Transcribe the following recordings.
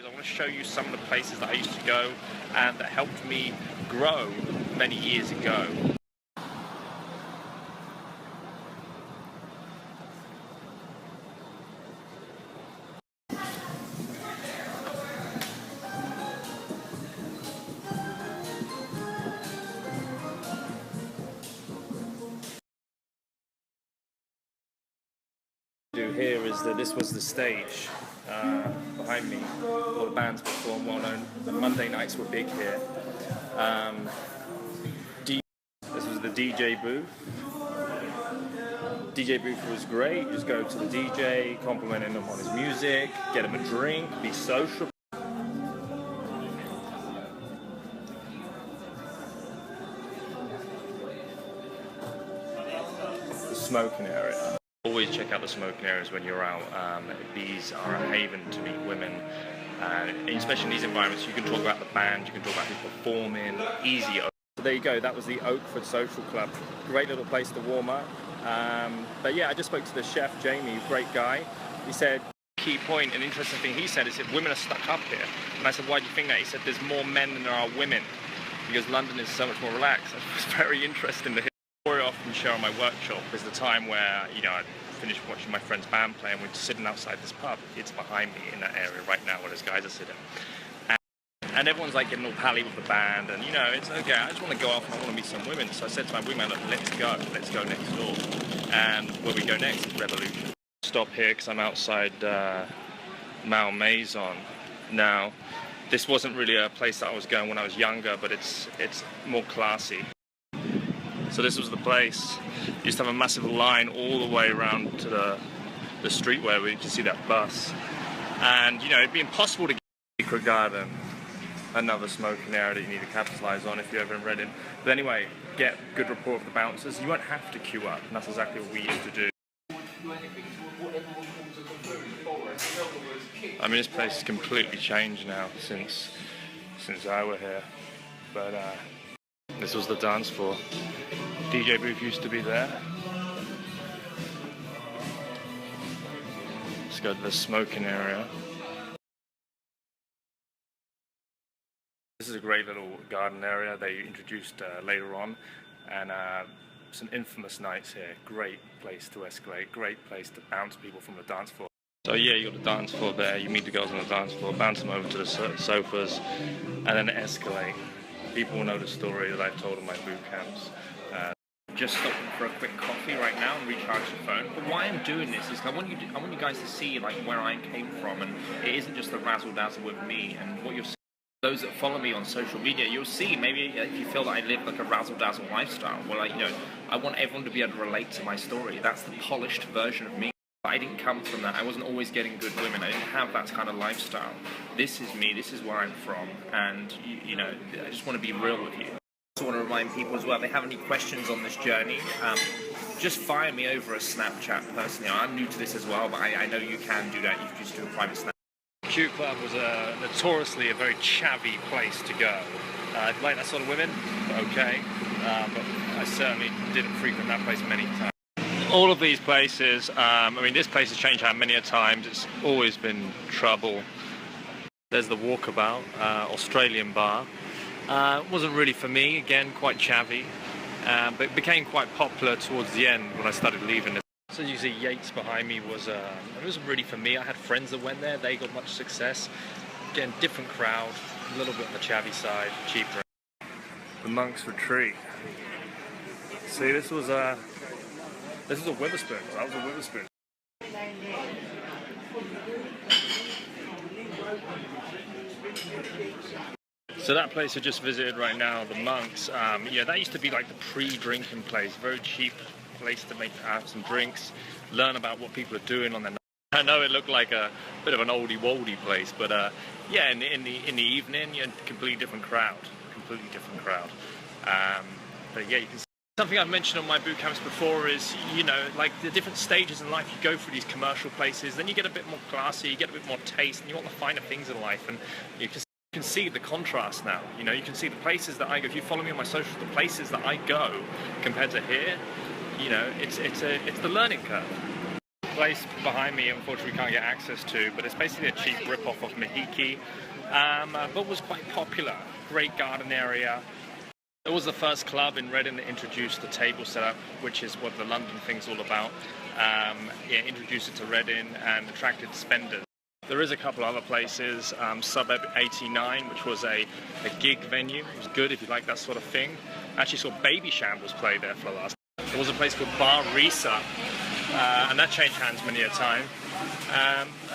I want to show you some of the places that I used to go and that helped me grow many years ago. Here is that this was the stage behind me. All the bands perform well known. The Monday nights were big here. This was the DJ booth. DJ booth was great. You just go to the DJ, compliment him on his music, get him a drink, be social. The smoking area. Always check out the smoking areas when you're out. These are a haven to meet women, especially in these environments. You can talk about the band, you can talk about people performing, easy. So there you go, that was the Oakford Social Club. Great little place to warm up. But yeah, I just spoke to the chef, Jamie, great guy. He said, key point, an interesting thing he said is that women are stuck up here. And I said, why do you think that? He said, there's more men than there are women, because London is so much more relaxed. It was very interesting to hear. I often share on my workshop is the time where, you know, I finished watching my friend's band play and we're sitting outside this pub. It's behind me in that area right now where those guys are sitting. And everyone's like getting all pally with the band and, you know, it's okay, I just want to go off and I want to meet some women. So I said to my wingman, look, let's go next door. And where we go next is Revolution. Stop here because I'm outside Malmaison. Now, this wasn't really a place that I was going when I was younger, but it's more classy. So this was the place. You used to have a massive line all the way around to the street where you can see that bus. And, you know, it'd be impossible to get to Secret Garden, another smoking area that you need to capitalise on if you're ever in Reading. But anyway, get good rapport with the bouncers. You won't have to queue up, and that's exactly what we used to do. I mean, this place has completely changed now since I were here. But this was the dance floor. DJ booth used to be there. Let's go to the smoking area. This is a great little garden area they introduced later on, and some infamous nights here. Great place to escalate, great place to bounce people from the dance floor. So yeah, you got the dance floor there, you meet the girls on the dance floor, bounce them over to the sofas, and then escalate. People will know the story that I've told in my boot camps. Just stopping for a quick coffee right now and recharge the phone. But why I'm doing this is I want you guys to see like where I came from, and it isn't just the razzle dazzle with me and what you're seeing. Those that follow me on social media, you'll see maybe if you feel that I live like a razzle dazzle lifestyle. Well, you know, I want everyone to be able to relate to my story. That's the polished version of me. I didn't come from that. I wasn't always getting good women. I didn't have that kind of lifestyle. This is me. This is where I'm from, and you know, I just want to be real with you. I also want to remind people as well, if they have any questions on this journey, just fire me over a Snapchat personally. I'm new to this as well, but I know you can do that. You can just do a private Snap. Q Club was notoriously a very chavvy place to go. Like that sort of women, okay, but I certainly didn't frequent that place many times. All of these places, I mean, this place has changed out many a times. It's always been trouble. There's the Walkabout, Australian bar. Wasn't really for me, again, quite chavvy, but it became quite popular towards the end when I started leaving. So you see Yates behind me it wasn't really for me. I had friends that went there, they got much success. Again, different crowd, a little bit on the chavvy side, cheaper. The Monk's Retreat. See, this was a Witherspoon. That was a Witherspoon. So that place I just visited right now, the Monks, yeah, that used to be like the pre-drinking place, very cheap place to have some drinks, learn about what people are doing on their night. I know it looked like a bit of an oldie-woldy place, but yeah, in the evening, you're a completely different crowd, but yeah, you can see. Something I've mentioned on my boot camps before is, you know, like the different stages in life. You go through these commercial places, then you get a bit more classy, you get a bit more taste, and you want the finer things in life, and you can see the contrast now. You know, you can see the places that I go. If you follow me on my socials, the places that I go compared to here, you know, it's the learning curve. place behind me, unfortunately, we can't get access to, but it's basically a cheap rip-off of Mahiki, but was quite popular. Great garden area. It was the first club in Reading that introduced the table setup, which is what the London thing's all about. It introduced it to Reading and attracted spenders. There is a couple other places, Suburb 89, which was a gig venue. It was good if you like that sort of thing. I actually saw Baby Shambles play there for the last. There was a place called Bar Risa, and that changed hands many a time.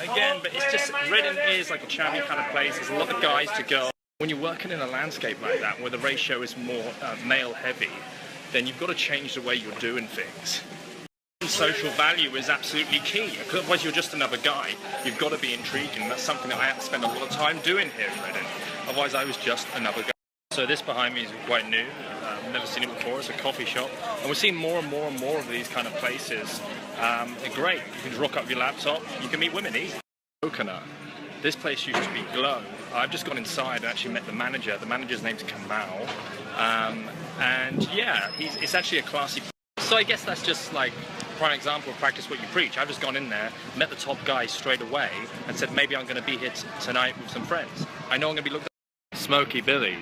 Again, but it's just, Reading is like a charming kind of place. There's a lot of guys to girls. When you're working in a landscape like that, where the ratio is more male heavy, then you've got to change the way you're doing things. Social value is absolutely key, because otherwise you're just another guy. You've got to be intriguing. That's something that I have to spend a lot of time doing here in Reading. Otherwise I was just another guy. So this behind me is quite new. I've never seen it before. It's a coffee shop. And we're seeing more and more and more of these kind of places. They're great. You can just rock up your laptop. You can meet women easy. Coconut. This place used to be Glow. I've just gone inside and actually met the manager. The manager's name's Cassell. And yeah, it's actually a classy place. So I guess that's just like prime example of practice what you preach. I've just gone in there, met the top guy straight away, and said maybe I'm going to be here tonight with some friends. I know I'm going to be looked at. Smoky Billy's.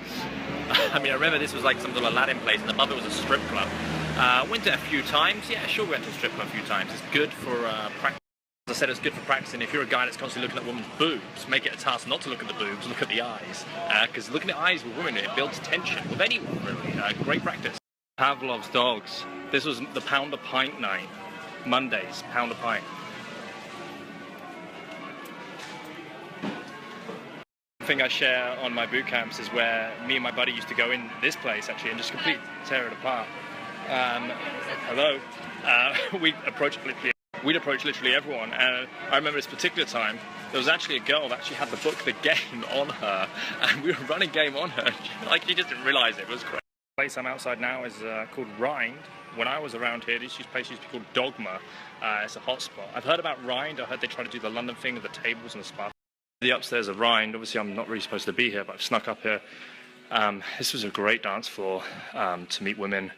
I mean, I remember this was like some sort of Latin place, and above it was a strip club. Went to it a few times. Yeah, sure, we went to a strip club a few times. It's good for practice. As I said, it's good for practicing. If you're a guy that's constantly looking at women's boobs, make it a task not to look at the boobs, look at the eyes. Because looking at eyes with women, it builds tension with anyone, really. Great practice. Pavlov's dogs. This was the pound a pint night. Mondays, pound a pint. The thing I share on my boot camps is where me and my buddy used to go in this place actually and just completely tear it apart. Hello. We'd approach literally everyone, and I remember this particular time there was actually a girl that actually had the book The Game on her, and we were running game on her. Like, she just didn't realise it was crazy. The place I'm outside now is called Rind. When I was around here, this place used to be called Dogma. It's a hot spot. I've heard about Rind. I heard they try to do the London thing with the tables and the spa. The upstairs of Rind. Obviously, I'm not really supposed to be here, but I've snuck up here. This was a great dance floor to meet women.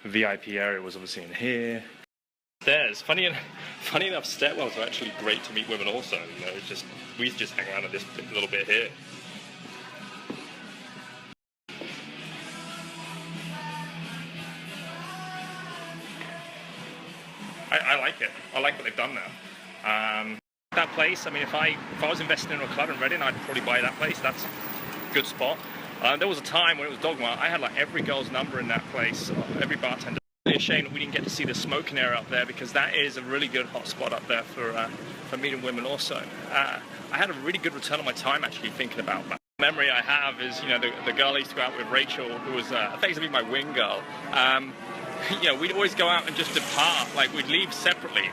The VIP area was obviously in here. Stairs. Funny enough, stairwells are actually great to meet women also. You know, we used to just hang around in this little bit here. I like it. I like what they've done there. That place, I mean, if I was investing in a club in Reading, I'd probably buy that place. That's a good spot. There was a time when it was Dogma, I had like every girl's number in that place, every bartender. It's a shame that we didn't get to see the smoking area up there, because that is a really good hot spot up there for meeting women also. I had a really good return on my time actually thinking about that. The memory I have is, you know, the girl I used to go out with, Rachel, who was effectively my wing girl. You know, we'd always go out and just depart, like we'd leave separately.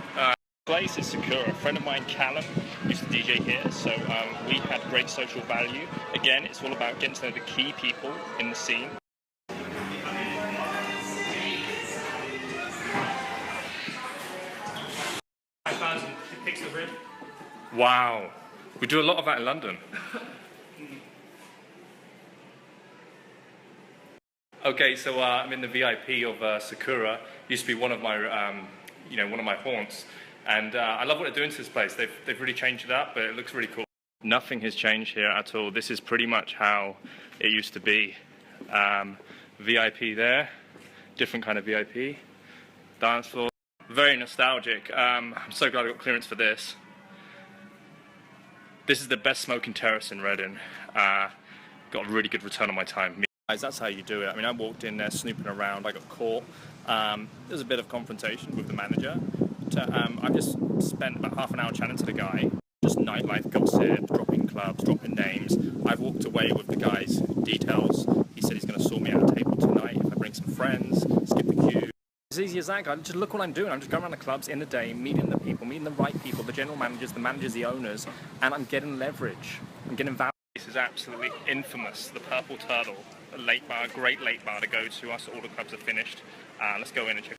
Place is Sakura. A friend of mine, Callum, used to DJ here, so we had great social value. Again, it's all about getting to know the key people in the scene. Wow, we do a lot of that in London. Okay, so I'm in the VIP of Sakura. Used to be one of my, one of my haunts, and I love what they're doing to this place. They've really changed it up, but it looks really cool. Nothing has changed here at all. This is pretty much how it used to be. VIP there, different kind of VIP. Dance floor, very nostalgic. I'm so glad I got clearance for this. This is the best smoking terrace in Reading. Got a really good return on my time. Guys, that's how you do it. I mean, I walked in there snooping around, I got caught. There was a bit of confrontation with the manager. I just spent about half an hour chatting to the guy. Just nightlife gossip, dropping clubs, dropping names. I've walked away with the guy's details. He said he's going to sort me out a table tonight if I bring some friends, skip the queue. As easy as that, guy. Just look what I'm doing. I'm just going around the clubs in the day, meeting the people, meeting the right people, the general managers, the owners, and I'm getting leverage. I'm getting value. This is absolutely infamous. The Purple Turtle, a late bar, great late bar to go to after all the clubs are finished. Let's go in and check.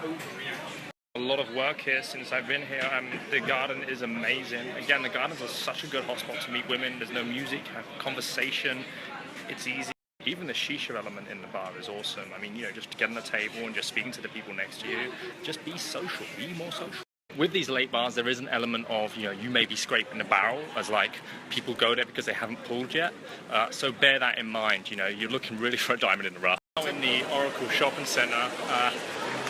Oh. lot of work here since I've been here. The garden is amazing. Again, the gardens are such a good hotspot to meet women. There's no music, have conversation. It's easy. Even the shisha element in the bar is awesome. I mean, you know, just getting a table and just speaking to the people next to you. Just be social, be more social. With these late bars, there is an element of, you know, you may be scraping the barrel, as like people go there because they haven't pulled yet. So bear that in mind. You know, you're looking really for a diamond in the rough. Now in the Oracle Shopping Centre,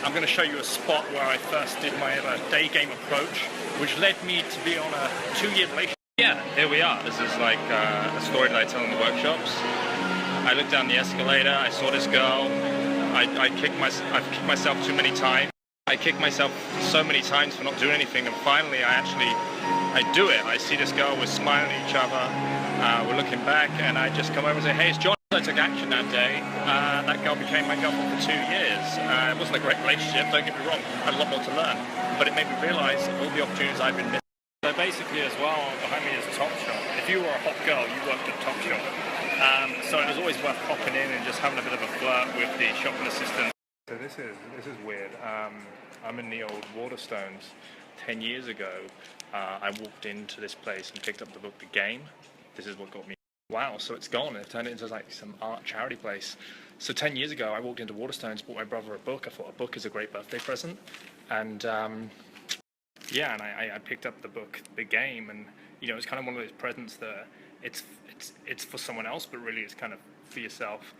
I'm going to show you a spot where I first did my day game approach, which led me to be on a 2-year relationship. Yeah, here we are. This is like a story that I tell in the workshops. I looked down the escalator, I saw this girl, I've kicked myself too many times. I kicked myself so many times for not doing anything, and finally I do it. I see this girl, we're smiling at each other, we're looking back, and I just come over and say, hey, it's John. I took action that day. That girl became my girlfriend for 2 years. It wasn't a great relationship, don't get me wrong, I had a lot more to learn, but it made me realise all the opportunities I've been missing. So basically as well, behind me is Topshop. If you were a hot girl, you worked at Topshop. So it was always worth popping in and just having a bit of a flirt with the shopping assistant. So this is weird. I'm in the old Waterstones. 10 years ago, I walked into this place and picked up the book The Game. This is what got me. Wow, so it's gone. It turned into like some art charity place. So 10 years ago, I walked into Waterstones, bought my brother a book. I thought a book is a great birthday present, and yeah, and I picked up the book The Game, and you know, it's kind of one of those presents that it's for someone else, but really it's kind of for yourself.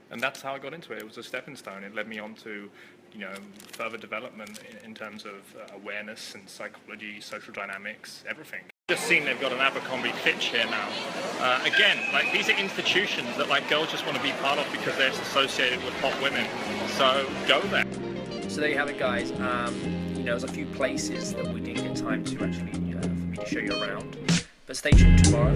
And that's how I got into it. It was a stepping stone. It led me on to, you know, further development in terms of awareness and psychology, social dynamics, everything. Just seen they've got an Abercrombie Fitch here now. Again, like these are institutions that like girls just want to be part of because they're associated with hot women. So go there. So there you have it, guys. You know, there's a few places that we didn't get time to actually for me to show you around. But stay tuned tomorrow.